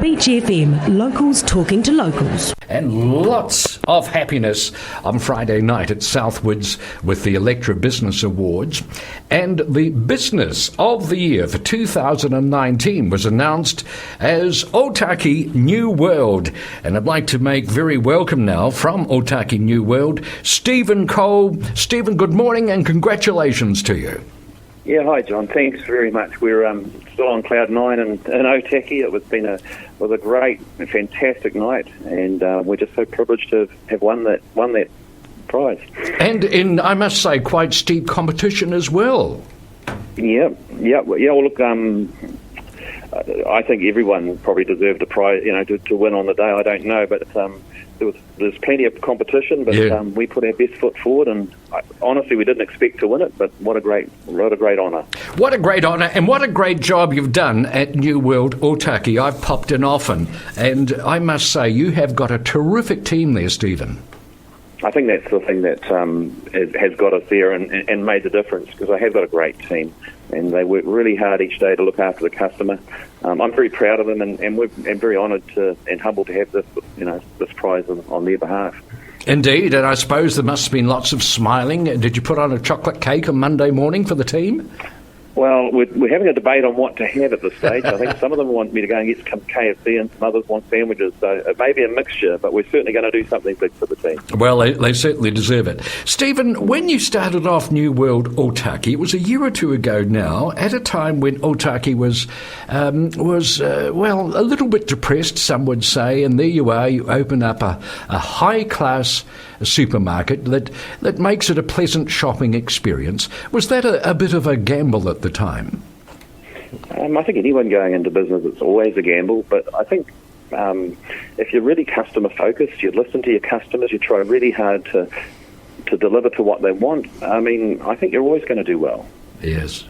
Beach FM, locals talking to locals. And lots of happiness on Friday night at Southwoods with the Electra Business Awards. And the Business of the Year for 2019 was announced as Otaki New World. And I'd like to make very welcome now from Otaki New World, Stephen Cole. Stephen, good morning and congratulations to you. Yeah, hi John. Thanks very much. We're still on cloud nine in Otaki. It was a great, fantastic night, and we're just so privileged to have won that prize. And in, I must say, quite steep competition as well. Yeah. Well, look, I think everyone probably deserved a prize, to win on the day. I don't know, but there's plenty of competition, but we put our best foot forward, and honestly, we didn't expect to win it, but what a great honour. What a great honour, and what a great job you've done at New World Otaki. I've popped in often, and I must say, you have got a terrific team there, Stephen. I think that's the thing that has got us there and made the difference, because I have got a great team, and they work really hard each day to look after the customer. I'm very proud of them, and I'm very honoured and humbled to have this prize on their behalf. Indeed, and I suppose there must have been lots of smiling. Did you put on a chocolate cake on Monday morning for the team? Well, we're having a debate on what to have at this stage. I think some of them want me to go and get some KFC and some others want sandwiches. So it may be a mixture, but we're certainly going to do something big for the team. Well, they certainly deserve it. Stephen, when you started off New World Otaki, it was a year or two ago now, at a time when Otaki was a little bit depressed, some would say, and there you are, you open up a high-class supermarket that makes it a pleasant shopping experience. Was that a bit of a gamble at the time? I think anyone going into business, it's always a gamble, but I think if you're really customer focused, you listen to your customers, you try really hard to deliver to what they want, I think you're always going to do well. Yes.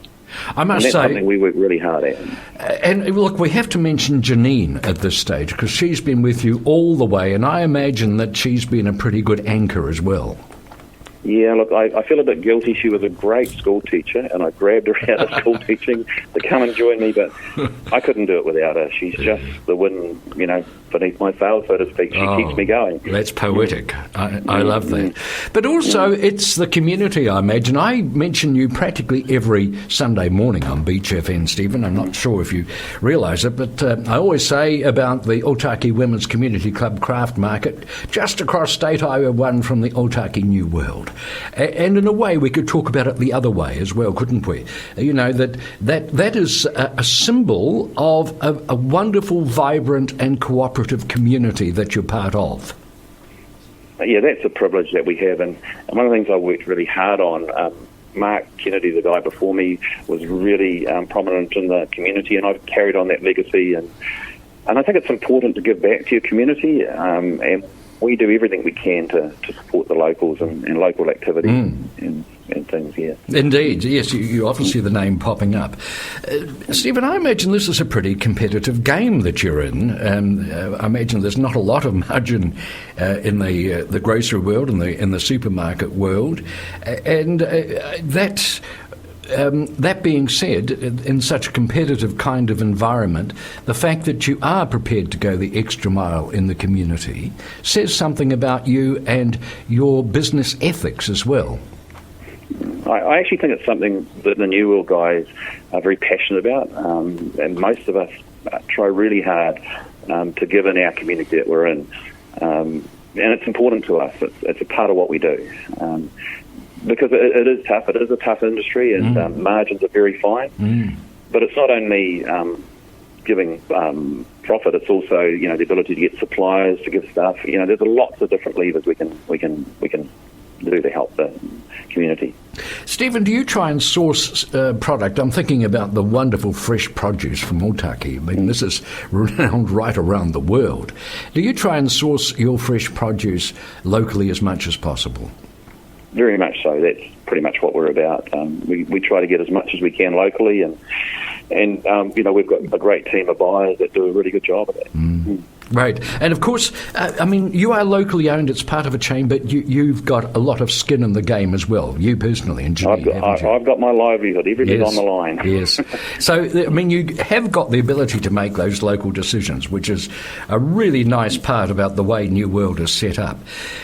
I must say, say, something we work really hard at. And look, we have to mention Janine at this stage, because she's been with you all the way, and I imagine that she's been a pretty good anchor as well. Yeah, look, I feel a bit guilty. She was a great school teacher, and I grabbed her out of school teaching to come and join me, but I couldn't do it without her. She's just the wind, beneath my sail, so to speak. She keeps me going. That's poetic. I love that. But also, it's the community, I imagine. I mention you practically every Sunday morning on Beach FM, Stephen. I'm not sure if you realise it, but I always say about the Otaki Women's Community Club Craft Market, just across State Highway 1 from the Otaki New World. And in a way, we could talk about it the other way as well, couldn't we? That is a symbol of a wonderful, vibrant and cooperative community that you're part of. Yeah, that's a privilege that we have, and one of the things I worked really hard on, Mark Kennedy, the guy before me, was really prominent in the community, and I've carried on that legacy, and I think it's important to give back to your community, and we do everything we can to support the locals and local activity and things, yeah. Indeed, yes, you often see the name popping up. Stephen, I imagine this is a pretty competitive game that you're in. I imagine there's not a lot of margin in the grocery world and in the supermarket world. And that being said, in such a competitive kind of environment, the fact that you are prepared to go the extra mile in the community says something about you and your business ethics as well. I actually think it's something that the New World guys are very passionate about, and most of us try really hard to give in our community that we're in. And it's important to us. It's a part of what we do. Because it is tough. It is a tough industry, and margins are very fine. But it's not only giving profit; it's also the ability to get suppliers, to give stuff. There's lots of different levers we can do to help the community. Stephen, do you try and source product? I'm thinking about the wonderful fresh produce from Otaki. This is renowned right around the world. Do you try and source your fresh produce locally as much as possible? Very much so. That's pretty much what we're about. We try to get as much as we can locally, and we've got a great team of buyers that do a really good job of it. Right. And of course, you are locally owned, it's part of a chain, but you've got a lot of skin in the game as well, you personally, and Janine, I've got my livelihood, everything's on the line. Yes. So, you have got the ability to make those local decisions, which is a really nice part about the way New World is set up.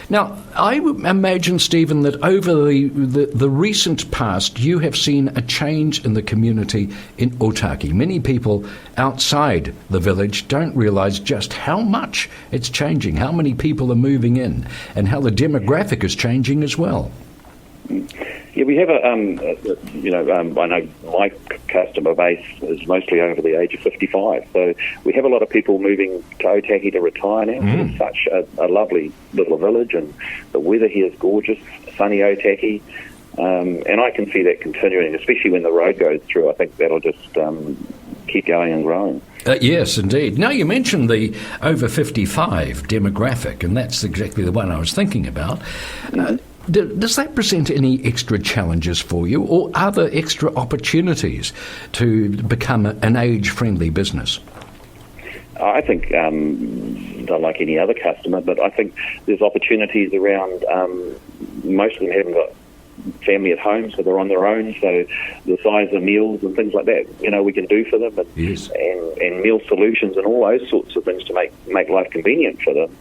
Now, I would imagine, Stephen, that over the recent past, you have seen a change in the community in Otaki. Many people outside the village don't realise just how much it's changing, how many people are moving in, and how the demographic is changing as well. Yeah, we have I know my customer base is mostly over the age of 55, so we have a lot of people moving to Otaki to retire now. It's such a lovely little village, and the weather here is gorgeous, sunny Otaki, and I can see that continuing, especially when the road goes through. I think that'll just keep going and growing. Yes, indeed. Now, you mentioned the over 55 demographic, and that's exactly the one I was thinking about. Does that present any extra challenges for you, or are there extra opportunities to become an age-friendly business? I think, not like any other customer, but I think there's opportunities around. Most of them haven't got family at home, so they're on their own, so the size of meals and things like that, we can do for them, and, yes. and meal solutions and all those sorts of things to make life convenient for them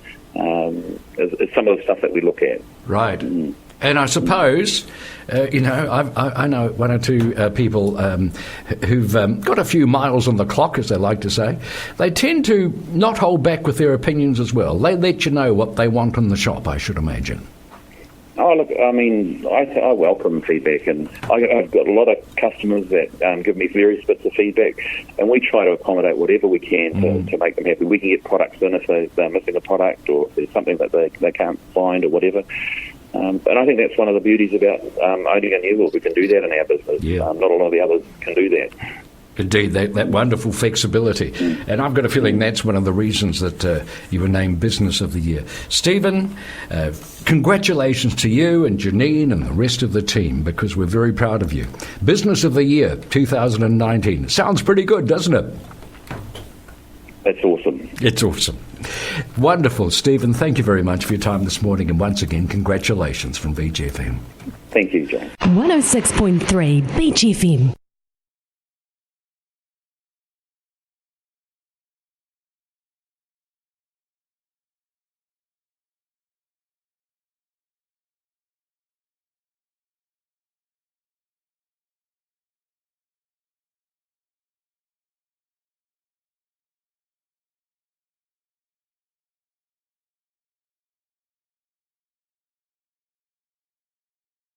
is some of the stuff that we look at. Right. And I suppose, I know one or two people who've got a few miles on the clock, as they like to say. They tend to not hold back with their opinions as well. They let you know what they want in the shop, I should imagine. Oh, look, I welcome feedback, and I've got a lot of customers that give me various bits of feedback, and we try to accommodate whatever we can to make them happy. We can get products in if they're missing a product, or if there's something that they can't find or whatever. And I think that's one of the beauties about owning a New World. We can do that in our business. Yeah. Not a lot of the others can do that. Indeed, that wonderful flexibility. And I've got a feeling that's one of the reasons that you were named Business of the Year. Stephen, congratulations to you and Janine and the rest of the team, because we're very proud of you. Business of the Year 2019. Sounds pretty good, doesn't it? That's awesome. It's awesome. Wonderful. Stephen, thank you very much for your time this morning, and once again, congratulations from Beach FM. Thank you, John. 106.3 Beach FM.